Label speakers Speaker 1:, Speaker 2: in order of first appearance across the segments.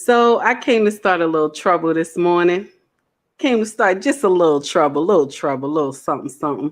Speaker 1: So I came to start a little trouble this morning. Came to start just a little trouble, little something, something.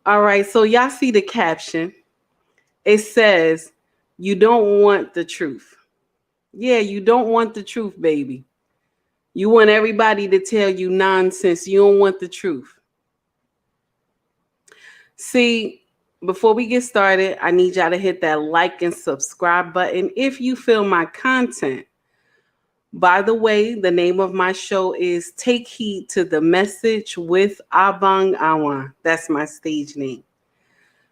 Speaker 1: All right, so y'all see the caption. It says, you don't want the truth. Yeah, you don't want the truth, baby. You want everybody to tell you nonsense. You don't want the truth. See, before we get started, I need y'all to hit that like and subscribe button if you feel my content. By the way, the name of my show is Take Heed to the Message with Abang Awan. That's my stage name.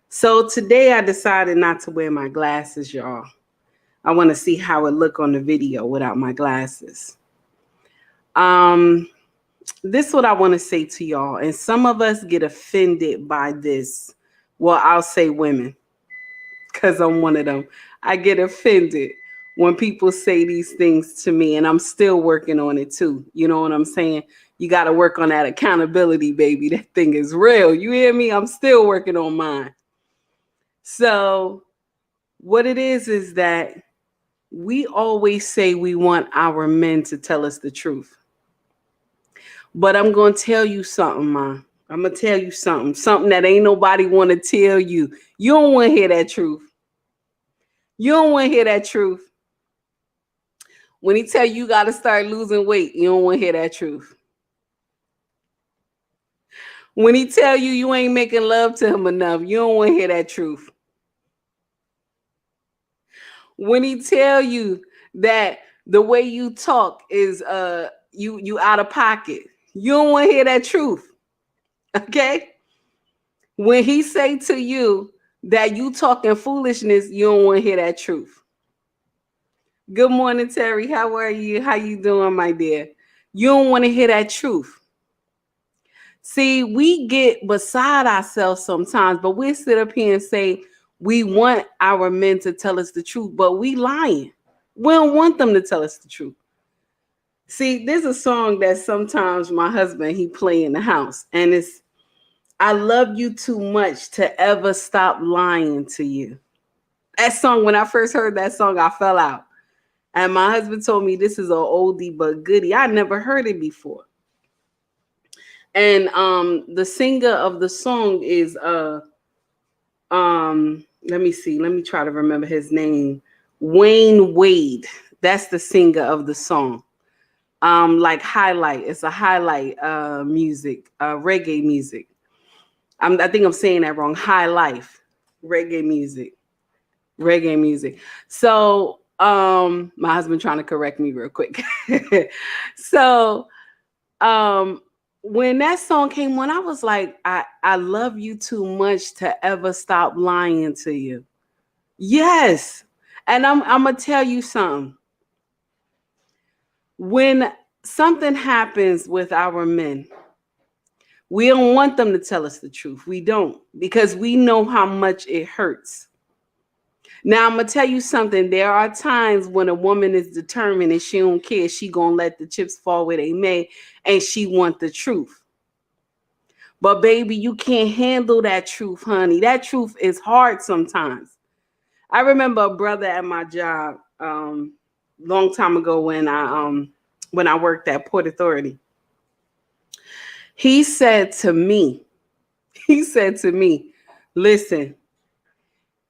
Speaker 1: So today I decided not to wear my glasses, y'all. I want to see how it look on the video without my glasses. This is what I want to say to y'all. And some of us get offended by this. Well, I'll say women, because I'm one of them. I get offended when people say these things to me, and I'm still working on it too. You know what I'm saying? You got to work on that accountability, baby. That thing is real. You hear me? I'm still working on mine. So what it is that we always say we want our men to tell us the truth. But I'm going to tell you something, Ma. I'm going to tell you something that ain't nobody want to tell you. You don't want to hear that truth. You don't want to hear that truth. When he tell you got to start losing weight, you don't want to hear that truth. When he tell you ain't making love to him enough, you don't want to hear that truth. When he tell you that the way you talk is you out of pocket, you don't want to hear that truth. Okay? When he say to you that you talking foolishness, you don't want to hear that truth. Good morning, Terry. How are you? How you doing, my dear? You don't want to hear that truth. See, we get beside ourselves sometimes, but we sit up here and say we want our men to tell us the truth, but we lying. We don't want them to tell us the truth. See, there's a song that sometimes my husband, he play in the house, and it's, I love you too much to ever stop lying to you. That song, when I first heard that song, I fell out. And my husband told me this is an oldie but goodie. I never heard it before. And the singer of the song is let me see, let me try to remember his name. Wayne Wade. That's the singer of the song. Like highlight. It's a highlight music, reggae music. I think I'm saying that wrong. High life, reggae music. So my husband trying to correct me real quick. So when that song came on, I was like, I love you too much to ever stop lying to you. Yes. And I'm gonna tell you something. When something happens with our men, we don't want them to tell us the truth. We don't, because we know how much it hurts. Now, I'm going to tell you something. There are times when a woman is determined and she don't care. She going to let the chips fall where they may, and she want the truth. But, baby, you can't handle that truth, honey. That truth is hard sometimes. I remember a brother at my job long time ago when I worked at Port Authority. He said to me, listen,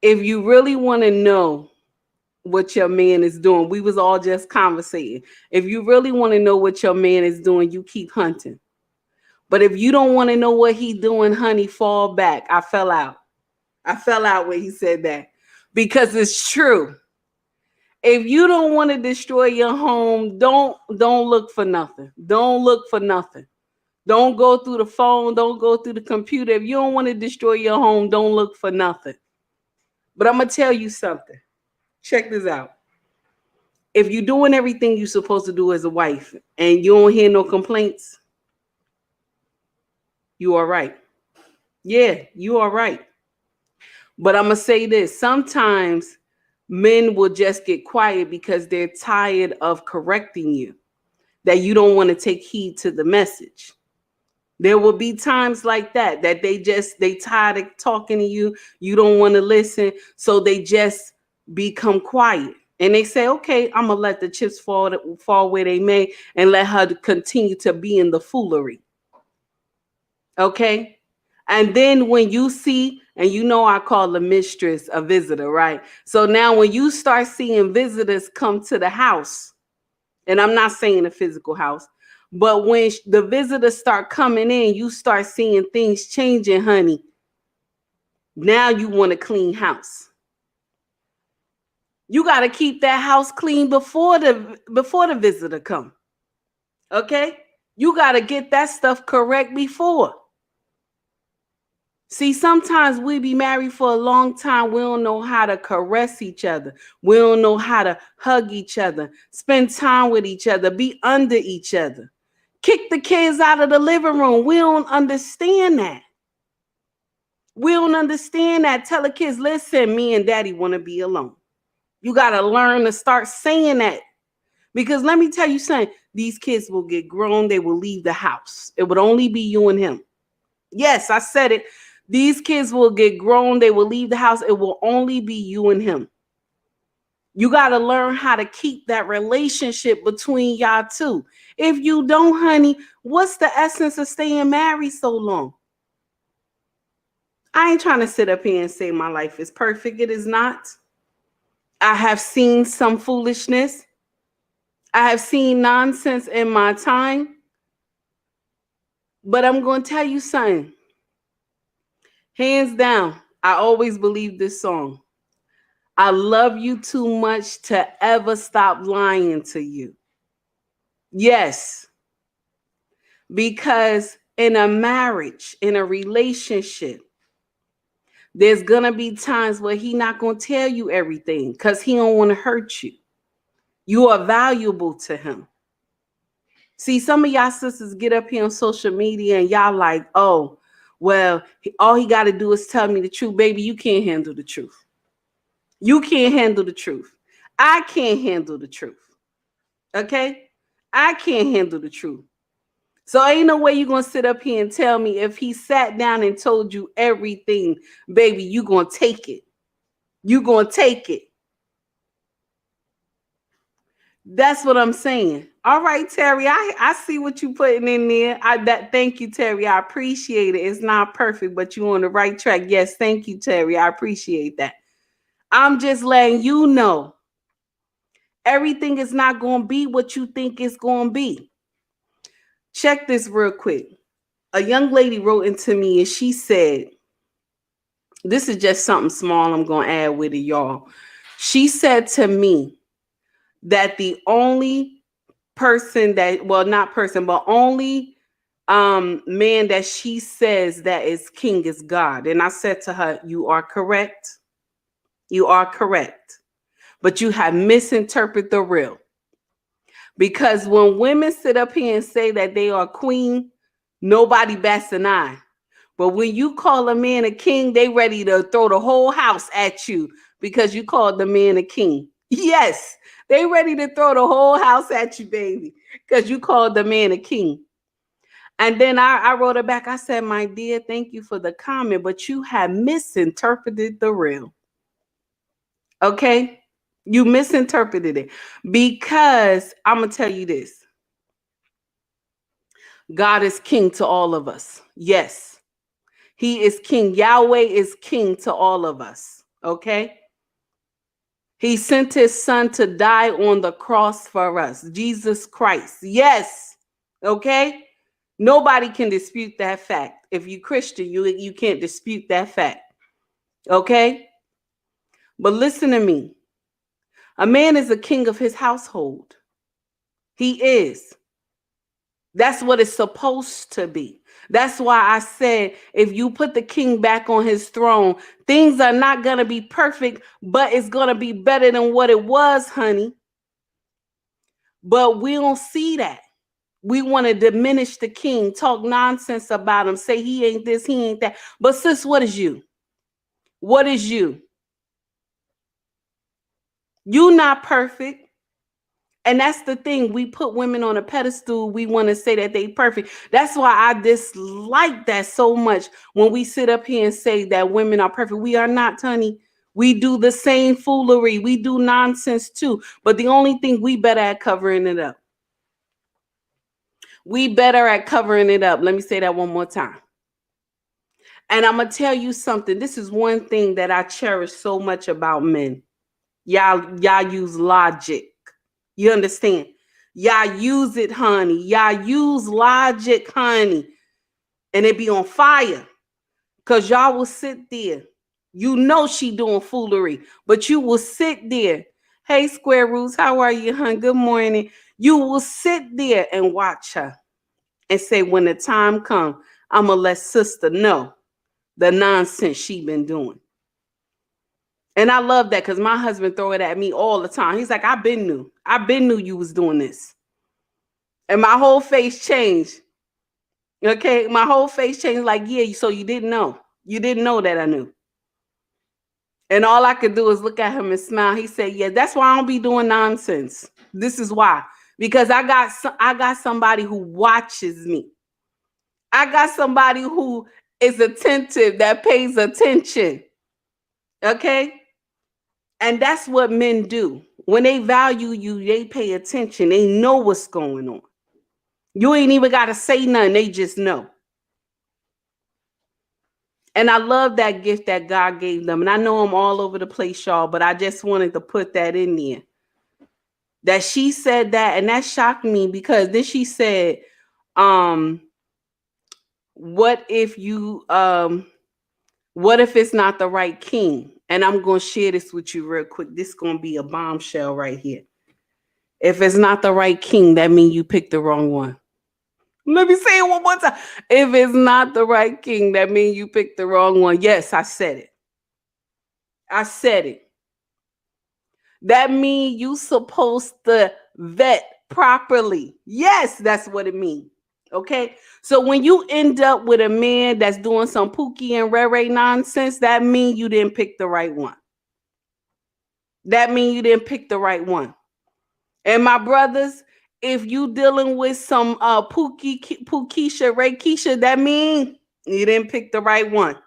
Speaker 1: if you really want to know what your man is doing, we was all just conversating. If you really want to know what your man is doing, you keep hunting. But if you don't want to know what he doing, honey, fall back. I fell out when he said that, because it's true. If you don't want to destroy your home, don't look for nothing. Don't look for nothing. Don't go through the phone. Don't go through the computer. If you don't want to destroy your home, don't look for nothing. But I'm going to tell you something. Check this out. If you're doing everything you're supposed to do as a wife and you don't hear no complaints, you are right. Yeah, you are right. But I'm going to say this. Sometimes men will just get quiet because they're tired of correcting you, that you don't want to take heed to the message. There will be times like that they tired of talking to you. You don't want to listen. So they just become quiet And they say, okay, I'm going to let the chips fall where they may and let her continue to be in the foolery. Okay? And then when you see, and you know I call the mistress a visitor, right? So now when you start seeing visitors come to the house, and I'm not saying a physical house, but when the visitors start coming in, you start seeing things changing, honey. Now you want a clean house. You got to keep that house clean before the visitor come. Okay? You got to get that stuff correct before. See, sometimes we be married for a long time. We don't know how to caress each other. We don't know how to hug each other, spend time with each other, be under each other. Kick the kids out of the living room. We don't understand that. We don't understand that. Tell the kids, listen, me and daddy want to be alone. You got to learn to start saying that. Because let me tell you something, these kids will get grown. They will leave the house. It would only be you and him. Yes, I said it. These kids will get grown. They will leave the house. It will only be you and him. You got to learn how to keep that relationship between y'all two. If you don't, honey, what's the essence of staying married so long? I ain't trying to sit up here and say my life is perfect. It is not. I have seen some foolishness. I have seen nonsense in my time. But I'm going to tell you something. Hands down, I always believe this song. I love you too much to ever stop lying to you. Yes. Because in a marriage, in a relationship, there's going to be times where he's not going to tell you everything because he don't want to hurt you. You are valuable to him. See, some of y'all sisters get up here on social media and y'all like, oh, well, all he got to do is tell me the truth. Baby, you can't handle the truth. You can't handle the truth. I can't handle the truth. Okay? I can't handle the truth. So ain't no way you're going to sit up here and tell me if he sat down and told you everything, baby, you going to take it. You going to take it. That's what I'm saying. All right, Terry, I see what you putting in there. Thank you, Terry. I appreciate it. It's not perfect, but you're on the right track. Yes, thank you, Terry. I appreciate that. I'm just letting you know everything is not going to be what you think it's going to be. Check this real quick. A young lady wrote into me and she said, this is just something small I'm going to add with it, y'all. She said to me that the only person that, well, not person, but only man that she says that is king is God. And I said to her, you are correct. You are correct. But you have misinterpreted the real. Because when women sit up here and say that they are queen, nobody bats an eye. But when you call a man a king, they ready to throw the whole house at you because you called the man a king. Yes, they ready to throw the whole house at you, baby, because you called the man a king. And then I wrote her back. I said, my dear, thank you for the comment, but you have misinterpreted the real. Okay? You misinterpreted it because I'm going to tell you this. God is king to all of us. Yes. He is king. Yahweh is king to all of us. Okay? He sent his son to die on the cross for us. Jesus Christ. Yes. Okay? Nobody can dispute that fact. If you're Christian, you can't dispute that fact. Okay? But listen to me. A man is a king of his household. He is. That's what it's supposed to be. That's why I said, if you put the king back on his throne, things are not going to be perfect, but it's going to be better than what it was, honey. But we don't see that. We want to diminish the king, talk nonsense about him, say he ain't this, he ain't that. But sis, what is you? What is you? You not perfect. And that's the thing. We put women on a pedestal. We want to say that they perfect. That's why I dislike that so much when we sit up here and say that women are perfect. We are not, honey. We do the same foolery. We do nonsense too. But the only thing we better at covering it up. We better at covering it up. Let me say that one more time. And I'm going to tell you something. This is one thing that I cherish so much about men. Y'all use logic. You understand? Y'all use it, honey. Y'all use logic, honey. And it be on fire. Because y'all will sit there. You know she doing foolery. But you will sit there. Hey, Square Roots, how are you, hon? Good morning. You will sit there and watch her. And say, when the time comes, I'm going to let sister know the nonsense she been doing. And I love that because my husband throw it at me all the time. He's like, I been knew you was doing this. And my whole face changed. Okay, my whole face changed like, yeah, so you didn't know. You didn't know that I knew. And all I could do is look at him and smile. He said, yeah, that's why I don't be doing nonsense. This is why. Because I got somebody who watches me. I got somebody who is attentive, that pays attention. Okay? And that's what men do. When they value you, they pay attention. They know what's going on. You ain't even got to say nothing. They just know. And I love that gift that God gave them. And I know I'm all over the place, y'all, but I just wanted to put that in there. That she said that, and that shocked me because then she said, what if it's not the right king? And I'm going to share this with you real quick. This is going to be a bombshell right here. If it's not the right king, that means you picked the wrong one. Let me say it one more time. If it's not the right king, that means you picked the wrong one. Yes, I said it. I said it. That means you supposed to vet properly. Yes, that's what it means. Okay. So when you end up with a man that's doing some Pookie and Ray nonsense, that means you didn't pick the right one. That means you didn't pick the right one. And my brothers, if you dealing with some Pookisha, Ray Keisha, that means you didn't pick the right one.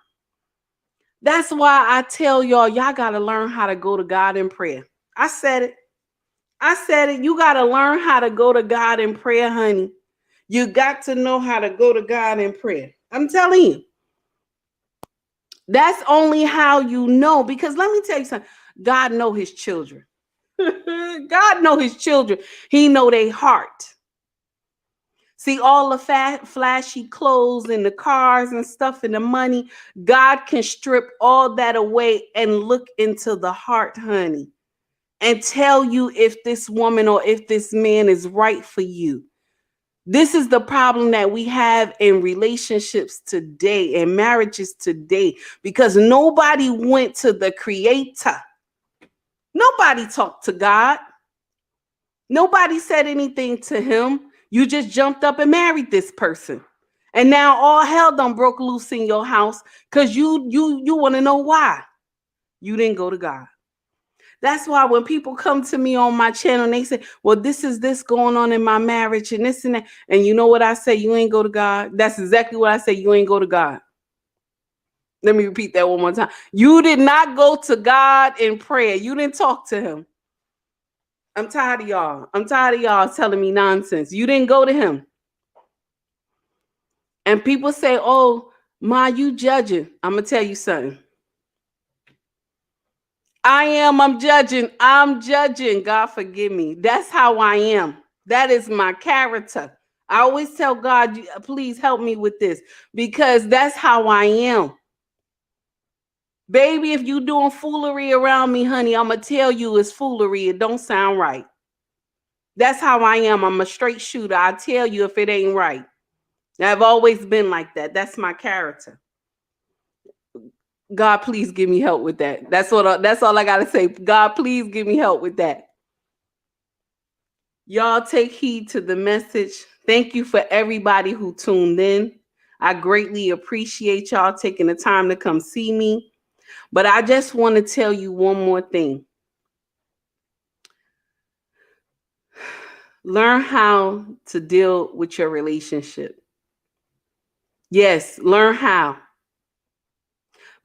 Speaker 1: That's why I tell y'all got to learn how to go to God in prayer. I said it. You got to learn how to go to God in prayer, honey. You got to know how to go to God in prayer. I'm telling you. That's only how you know. Because let me tell you something. God know his children. God know his children. He know their heart. See, all the flashy clothes and the cars and stuff and the money, God can strip all that away and look into the heart, honey, and tell you if this woman or if this man is right for you. This is the problem that we have in relationships today and marriages today, because nobody went to the Creator. Nobody talked to God. Nobody said anything to him. You just jumped up and married this person. And now all hell done broke loose in your house because you want to know why. You didn't go to God. That's why when people come to me on my channel and they say, well, this is this going on in my marriage and this and that. And you know what I say? You ain't go to God. That's exactly what I say. You ain't go to God. Let me repeat that one more time. You did not go to God in prayer. You didn't talk to him. I'm tired of y'all. I'm tired of y'all telling me nonsense. You didn't go to him. And people say, oh, Ma, you judging. I'm going to tell you something. I'm judging. I'm judging. God forgive me. That's how I am. That is my character. I always tell God, please help me with this, because that's how I am. Baby, if you doing foolery around me, honey, I'm going to tell you it's foolery. It don't sound right. That's how I am. I'm a straight shooter. I tell you if it ain't right. I've always been like that. That's my character. God, please give me help with that. That's all I got to say. God, please give me help with that. Y'all take heed to the message. Thank you for everybody who tuned in. I greatly appreciate y'all taking the time to come see me. But I just want to tell you one more thing. Learn how to deal with your relationship. Yes, learn how.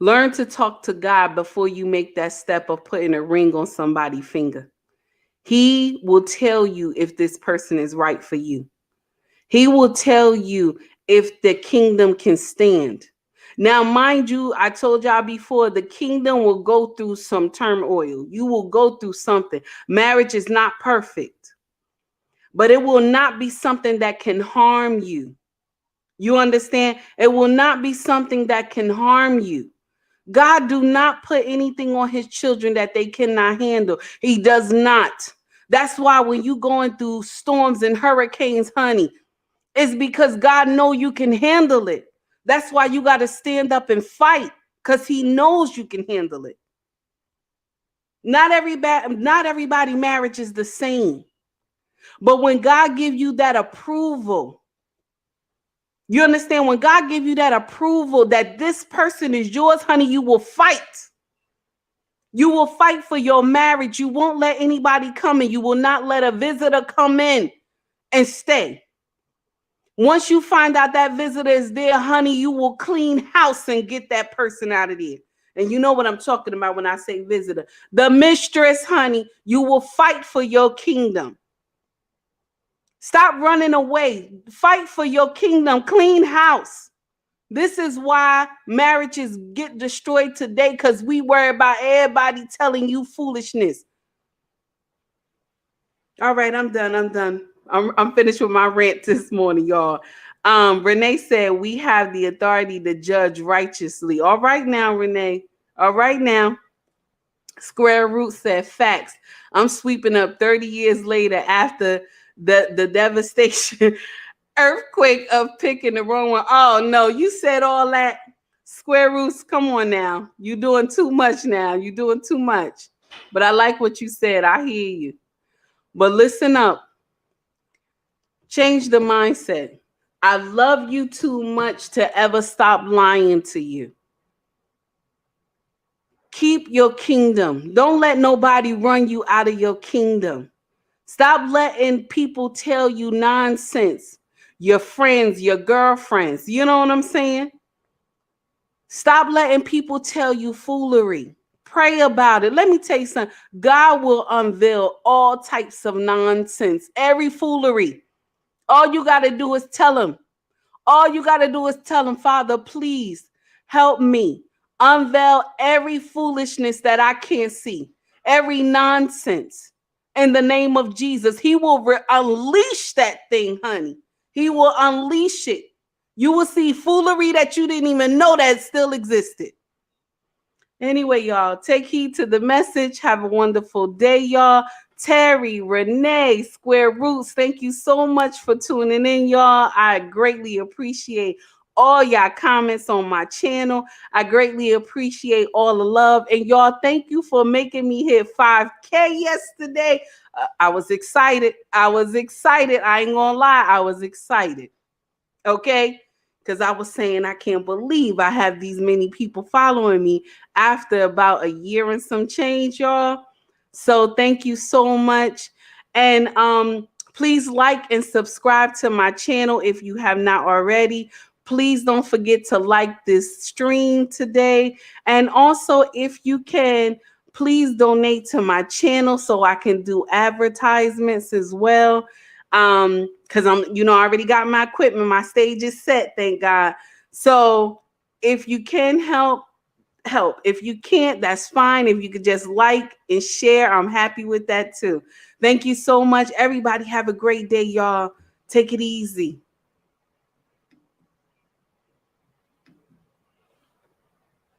Speaker 1: Learn to talk to God before you make that step of putting a ring on somebody's finger. He will tell you if this person is right for you. He will tell you if the kingdom can stand. Now, mind you, I told y'all before, the kingdom will go through some turmoil. You will go through something. Marriage is not perfect, but it will not be something that can harm you. You understand? It will not be something that can harm you. God do not put anything on his children that they cannot handle. He does not. That's why when you going through storms and hurricanes, honey, it's because God know you can handle it. That's why you got to stand up and fight, because he knows you can handle it. Not everybody marriage is the same. But when God give you that approval, you understand, when God give you that approval that this person is yours, honey, you will fight. You will fight for your marriage. You won't let anybody come in. You will not let a visitor come in and stay. Once you find out that visitor is there, honey, you will clean house and get that person out of there. And you know what I'm talking about when I say visitor. The mistress, honey, you will fight for your kingdom. Stop running away. Fight for your kingdom. Clean house. This is why marriages get destroyed today, because we worry about everybody telling you foolishness. All right, I'm done. I'm finished with my rant this morning, y'all. Renee said we have the authority to judge righteously. All right now, Renee. All right now. Square Root said facts. I'm sweeping up 30 years later after the devastation earthquake of picking the wrong one. Oh no, you said all that. Square Roots, come on now. You're doing too much now. You're doing too much. But I like what you said. I hear you. But listen up. Change the mindset. I love you too much to ever stop lying to you. Keep your kingdom. Don't let nobody run you out of your kingdom. Stop letting people tell you nonsense. Your friends, your girlfriends. You know what I'm saying? Stop letting people tell you foolery. Pray about it. Let me tell you something. God will unveil all types of nonsense, every foolery. All you got to do is tell him. All you got to do is tell him, Father, please help me. Unveil every foolishness that I can't see, every nonsense. In the name of Jesus, he will unleash that thing, honey. He will unleash it. You will see foolery that you didn't even know that still existed. Anyway, y'all, take heed to the message. Have a wonderful day, y'all. Terry, Renee, Square Roots, thank you so much for tuning in, y'all. I greatly appreciate all y'all comments on my channel. I greatly appreciate all the love. And y'all, thank you for making me hit 5K yesterday. I was excited. I ain't gonna lie. I was excited. Okay? Because I was saying, I can't believe I have these many people following me after about a year and some change, y'all. So thank you so much. And please like and subscribe to my channel if you have not already. Please don't forget to like this stream today. And also, if you can, please donate to my channel so I can do advertisements as well. Because I already got my equipment, my stage is set, thank God. So if you can help. If you can't, that's fine. If you could just like and share, I'm happy with that too. Thank you so much. Everybody have a great day, y'all. Take it easy.